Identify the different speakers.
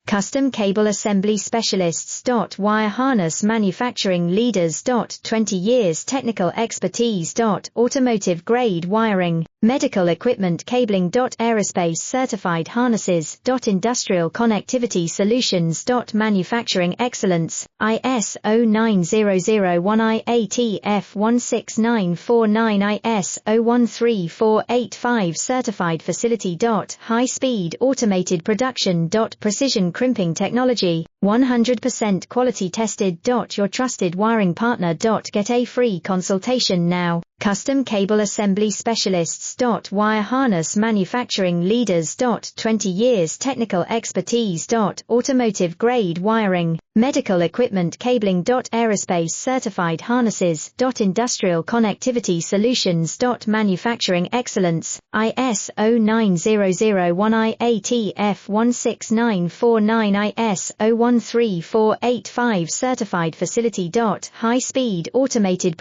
Speaker 1: Custom Cable Assembly Specialists. Wire Harness Manufacturing Leaders. 20 years technical expertise. Automotive grade wiring, medical equipment cabling. Aerospace certified harnesses. Industrial connectivity solutions. Manufacturing excellence, ISO 9001 IATF 16949 ISO 13485 certified facility. High speed automated production. Precision crimping technology, 100% quality tested. Your trusted wiring partner. Get a free consultation now. Custom Cable Assembly Specialists. Wire Harness Manufacturing Leaders. 20 years technical expertise. Automotive grade wiring, medical equipment cabling. Aerospace certified harnesses. Industrial connectivity solutions. Manufacturing excellence, ISO 9001 IATF 16949 ISO 13485 certified facility. High speed automated